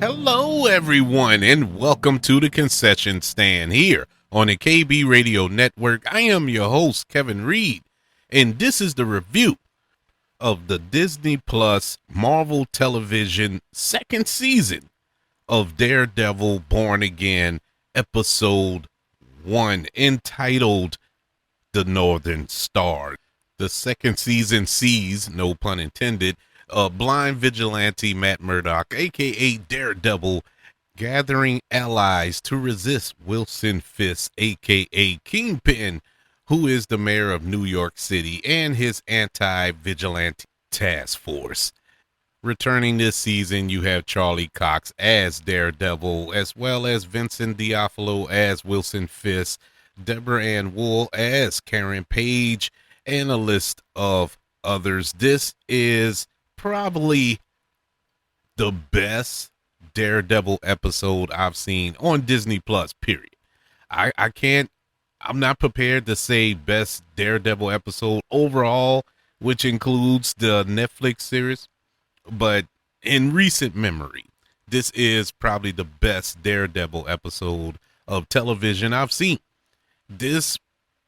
Hello, everyone, and welcome to the concession stand here on the KB Radio Network. I am your host, Kevin Reed, and this is the review of the Disney Plus Marvel Television second season of Daredevil Born Again, episode 1, entitled The Northern Star. The second season sees, no pun intended, blind vigilante Matt Murdock, aka Daredevil, gathering allies to resist Wilson Fisk, aka Kingpin, who is the mayor of New York City, and his Anti-Vigilante Task Force. Returning this season, you have Charlie Cox as Daredevil, as well as Vincent D'Onofrio as Wilson Fisk, Deborah Ann Woll as Karen Page, and a list of others. This is probably the best Daredevil episode I've seen on Disney Plus, period. I'm not prepared to say best Daredevil episode overall, which includes the Netflix series, but in recent memory, this is probably the best Daredevil episode of television I've seen. This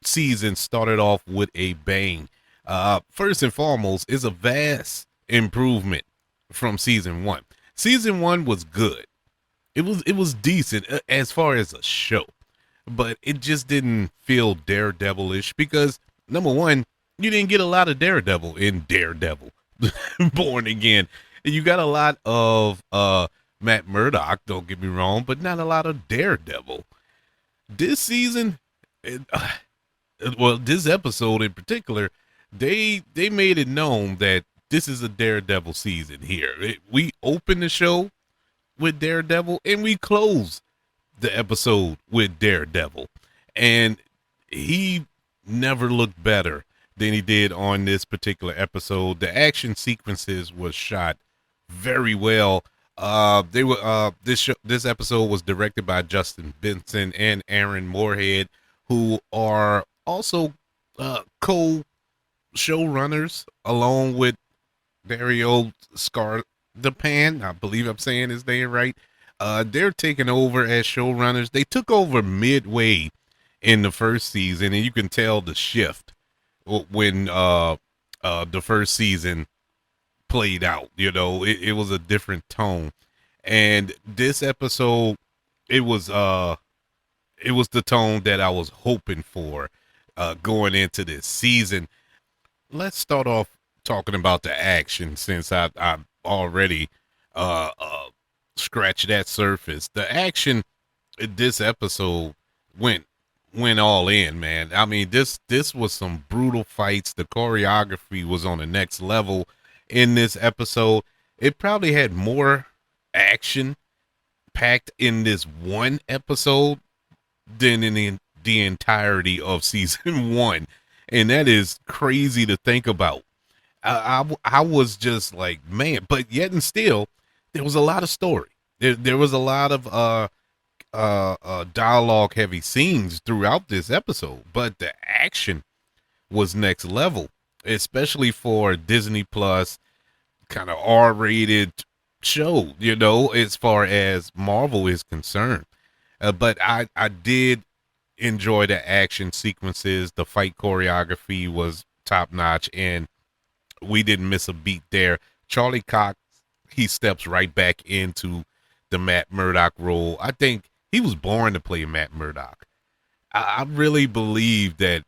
season started off with a bang. First and foremost, is a vast improvement from season 1. Season 1 was good. It was decent as far as a show, but it just didn't feel Daredevil-ish because, number one, you didn't get a lot of Daredevil in Daredevil Born Again. You got a lot of Matt Murdock, don't get me wrong, but not a lot of Daredevil. This season, this episode in particular, they made it known that this is a Daredevil season here. We open the show with Daredevil and we close the episode with Daredevil. And he never looked better than he did on this particular episode. The action sequences was shot very well. This episode was directed by Justin Benson and Aaron Moorhead, who are also co-showrunners along with Dario Scardepan. I believe I'm saying his name right. They're taking over as showrunners. They took over midway in the first season, and you can tell the shift when the first season played out. You know, it was a different tone, and this episode, it was the tone that I was hoping for going into this season. Let's start off talking about the action, since I already scratched that surface. The action in this episode went all in, man. I mean, this was some brutal fights. The choreography was on the next level in this episode. It probably had more action packed in this one episode than in the entirety of season 1, and that is crazy to think about. I was just like, man, but yet and still, there was a lot of story. There was a lot of dialogue heavy scenes throughout this episode, but the action was next level, especially for Disney Plus kind of R-rated show, you know, as far as Marvel is concerned. But I did enjoy the action sequences. The fight choreography was top notch, and we didn't miss a beat there. Charlie Cox, he steps right back into the Matt Murdock role. I think he was born to play Matt Murdock. I really believe that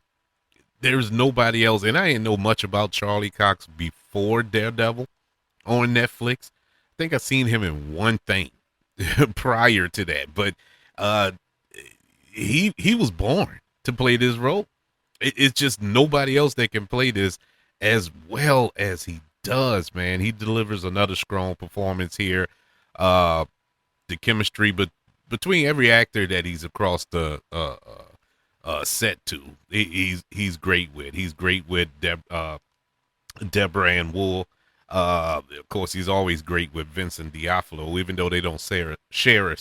there's nobody else, and I didn't know much about Charlie Cox before Daredevil on Netflix. I think I've seen him in one thing prior to that, but he was born to play this role. It's just nobody else that can play this as well as he does, man. He delivers another strong performance here. The chemistry, but between every actor that he's across the set to, he's great with. He's great with Deborah Ann Woll. Of course, he's always great with Vincent D'Onofrio, even though they don't share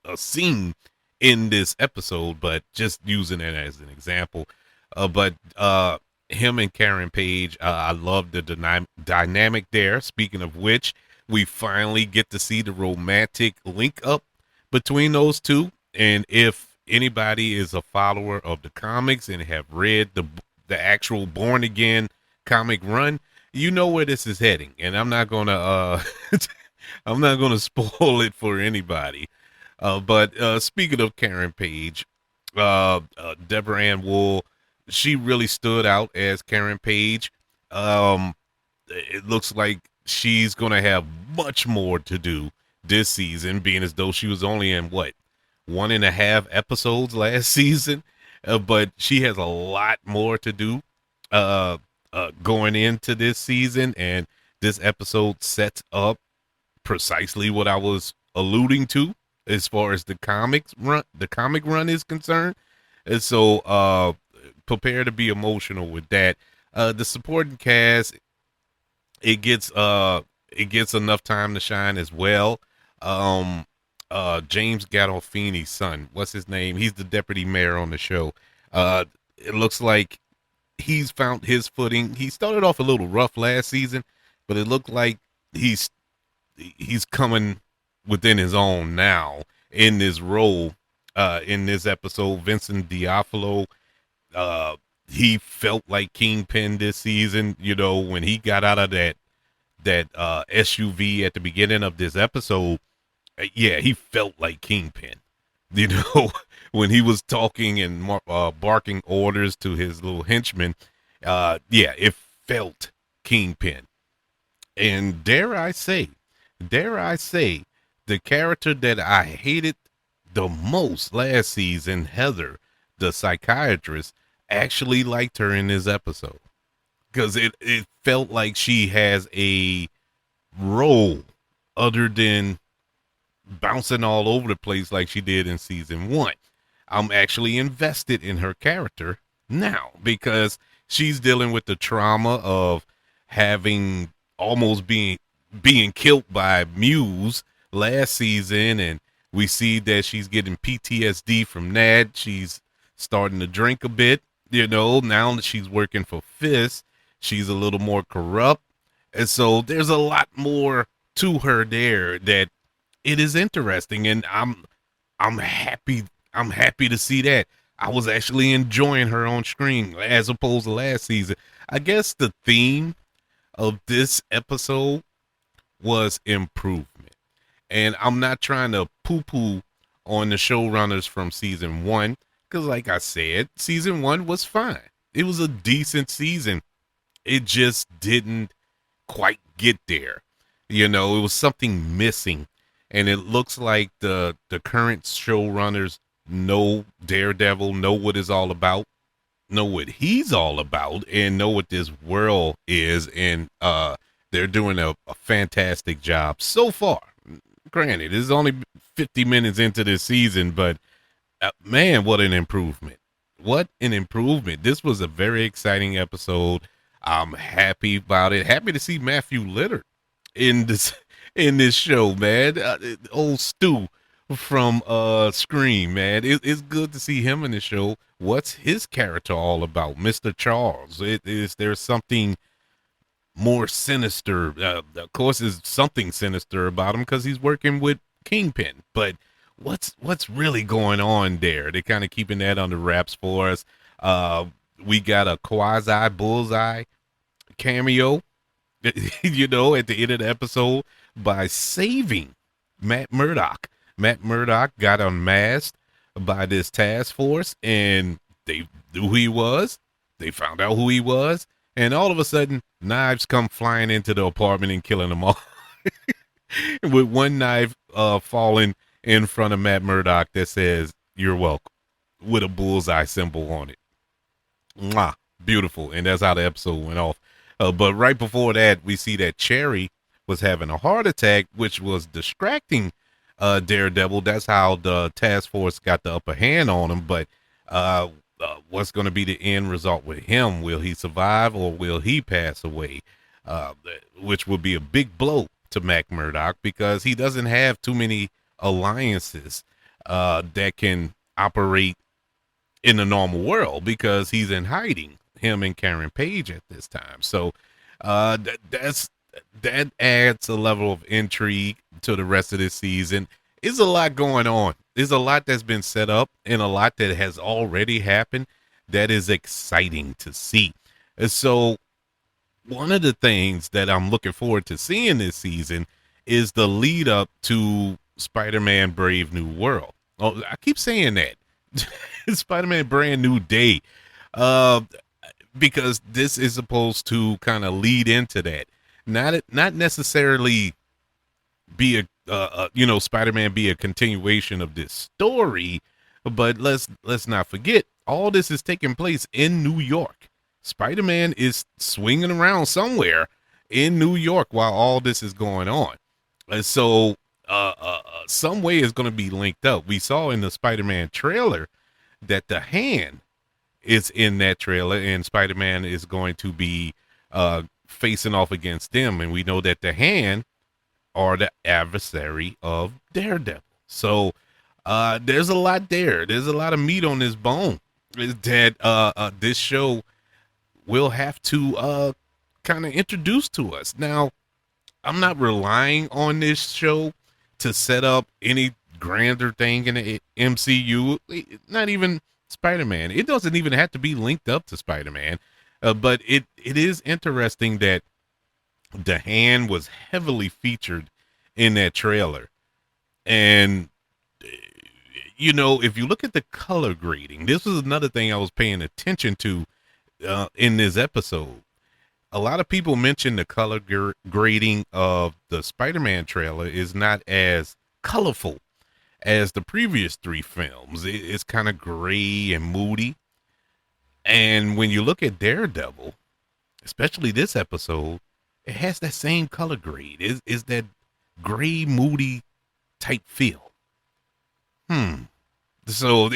a scene in this episode, but just using it as an example. But him and Karen Page, I love the dynamic there. Speaking of which, We finally get to see the romantic link up between those two. And if anybody is a follower of the comics and have read the actual Born Again comic run, you know where this is heading. And I'm not gonna I'm not gonna spoil it for anybody. But speaking of Karen Page, Deborah Ann Woll, she really stood out as Karen Page. It looks like she's going to have much more to do this season, being as though she was only in what, 1.5 episodes last season. But she has a lot more to do going into this season. And this episode sets up precisely what I was alluding to as far as the comic run is concerned. And so prepare to be emotional with that. The supporting cast, it gets enough time to shine as well. James Gandolfini's son, what's his name? He's the deputy mayor on the show. It looks like he's found his footing. He started off a little rough last season, but it looked like he's coming within his own now in this role. In this episode, Vincent D'Onofrio, he felt like Kingpin this season. You know, when he got out of that SUV at the beginning of this episode, yeah, he felt like Kingpin. You know, when he was talking and barking orders to his little henchmen, yeah, it felt Kingpin. And dare I say, the character that I hated the most last season, Heather, the psychiatrist, actually liked her in this episode, because it felt like she has a role other than bouncing all over the place like she did in season 1. I'm actually invested in her character now because she's dealing with the trauma of having almost being killed by Muse last season, and we see that she's getting PTSD from that. She's starting to drink a bit, you know, now that she's working for Fisk. She's a little more corrupt. And so there's a lot more to her there that it is interesting. And I'm happy to see that. I was actually enjoying her on screen as opposed to last season. I guess the theme of this episode was improvement. And I'm not trying to poo-poo on the showrunners from season 1, because like I said, season 1 was fine. It was a decent season. It just didn't quite get there. You know, it was something missing. And it looks like the current showrunners know Daredevil, know what it's all about, know what he's all about, and know what this world is. And they're doing a fantastic job so far. Granted, it's only 50 minutes into this season, but man, what an improvement. What an improvement. This was a very exciting episode. I'm happy about it. Happy to see Matthew Lillard in this show, man. Old Stu from Scream, man. It's good to see him in the show. What's his character all about, Mr. Charles? Is there something more sinister? Of course, there's something sinister about him because he's working with Kingpin. But what's really going on there? They're kind of keeping that under wraps for us. We got a quasi Bullseye cameo, you know, at the end of the episode by saving Matt Murdock. Matt Murdock got unmasked by this task force, and they knew who he was. They found out who he was, and all of a sudden, knives come flying into the apartment and killing them all. With one knife falling in front of Matt Murdock that says, "You're welcome," with a bullseye symbol on it. Mwah, beautiful. And that's how the episode went off. But right before that, we see that Cherry was having a heart attack, which was distracting Daredevil. That's how the task force got the upper hand on him. But what's going to be the end result with him? Will he survive or will he pass away? Which would be a big blow to Matt Murdock, because he doesn't have too many alliances that can operate in the normal world, because he's in hiding, him and Karen Page at this time. So that's that adds a level of intrigue to the rest of this season. There's a lot going on. There's a lot that's been set up and a lot that has already happened that is exciting to see. And so one of the things that I'm looking forward to seeing this season is the lead up to Spider-Man Brave New World. Oh, I keep saying that. Spider-Man Brand New Day. Because this is supposed to kind of lead into that. Not necessarily be Spider-Man be a continuation of this story, but let's not forget all this is taking place in New York. Spider-Man is swinging around somewhere in New York while all this is going on. And so some way is going to be linked up. We saw in the Spider-Man trailer that the Hand is in that trailer and Spider-Man is going to be facing off against them. And we know that the Hand are the adversary of Daredevil. So there's a lot there. There's a lot of meat on this bone that this show will have to kind of introduce to us. Now, I'm not relying on this show to set up any grander thing in the MCU, not even Spider-Man. It doesn't even have to be linked up to Spider-Man, but it is interesting that the Hand was heavily featured in that trailer. And, if you look at the color grading, this was another thing I was paying attention to in this episode. A lot of people mention the color grading of the Spider-Man trailer is not as colorful as the previous three films. It's kind of gray and moody. And when you look at Daredevil, especially this episode, it has that same color grade. Is that gray, moody type feel. So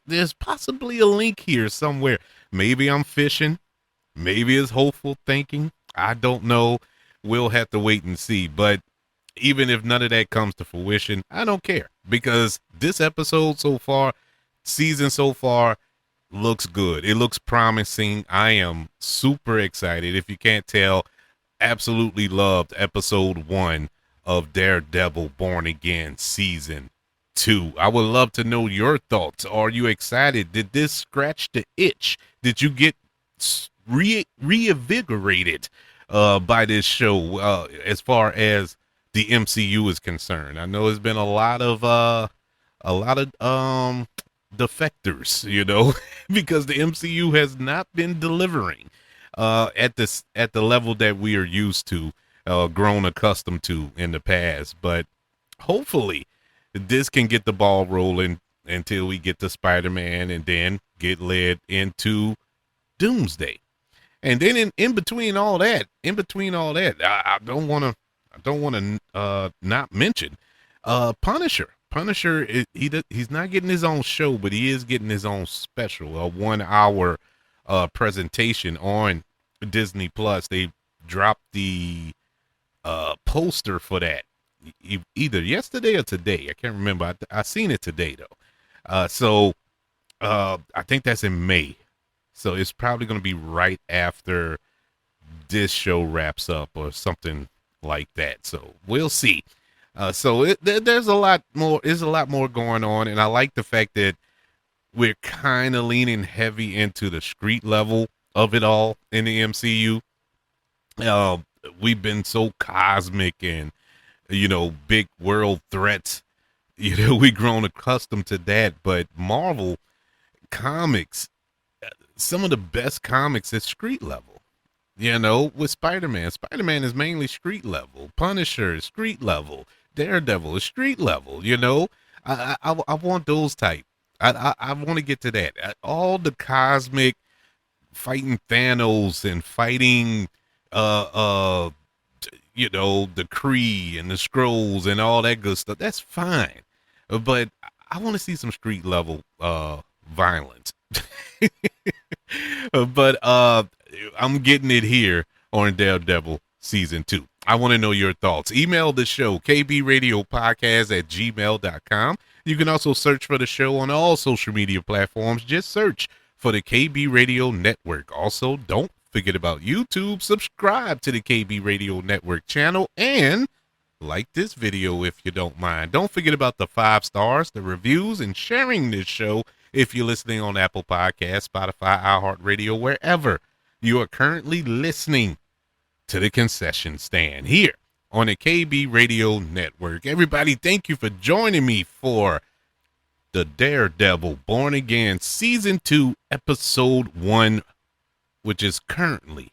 there's possibly a link here somewhere. Maybe I'm fishing. Maybe it's hopeful thinking. I don't know. We'll have to wait and see. But even if none of that comes to fruition, I don't care. Because this episode so far, season so far, looks good. It looks promising. I am super excited. If you can't tell, absolutely loved episode 1 of Daredevil Born Again season 2. I would love to know your thoughts. Are you excited? Did this scratch the itch? Did you get reinvigorated by this show as far as the MCU is concerned? I know there's been a lot of defectors, because the MCU has not been delivering at the level that we are used to, grown accustomed to in the past. But hopefully this can get the ball rolling until we get to Spider-Man and then get led into Doomsday. And then in between all that, I don't want to not mention Punisher. Punisher, he's not getting his own show, but he is getting his own special, a 1 hour presentation on Disney Plus. They dropped the poster for that either yesterday or today. I can't remember. I seen it today though. So I think that's in May. So it's probably going to be right after this show wraps up or something like that. So we'll see. There's a lot more. There's a lot more going on, and I like the fact that we're kind of leaning heavy into the street level of it all in the MCU. We've been so cosmic and big world threats. We've grown accustomed to that. But Marvel comics, some of the best comics at street level. With Spider-Man. Spider-Man is mainly street level. Punisher is street level. Daredevil is street level. I want those type. I want to get to that. All the cosmic fighting Thanos and fighting the Kree and the Skrulls and all that good stuff. That's fine. But I want to see some street level violence. But I'm getting it here on Daredevil season 2. I want to know your thoughts. Email the show, kbradiopodcast@gmail.com. You can also search for the show on all social media platforms. Just search for the KB Radio Network. Also, don't forget about YouTube. Subscribe to the KB Radio Network channel and like this video if you don't mind. Don't forget about the 5 stars, the reviews, and sharing this show if you're listening on Apple Podcasts, Spotify, iHeartRadio, wherever you are currently listening to the concession stand here on the KB Radio Network. Everybody, thank you for joining me for the Daredevil Born Again Season 2, Episode 1, which is currently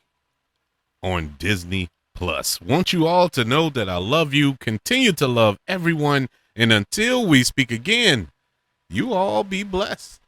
on Disney Plus. Want you all to know that I love you, continue to love everyone, and until we speak again, you all be blessed.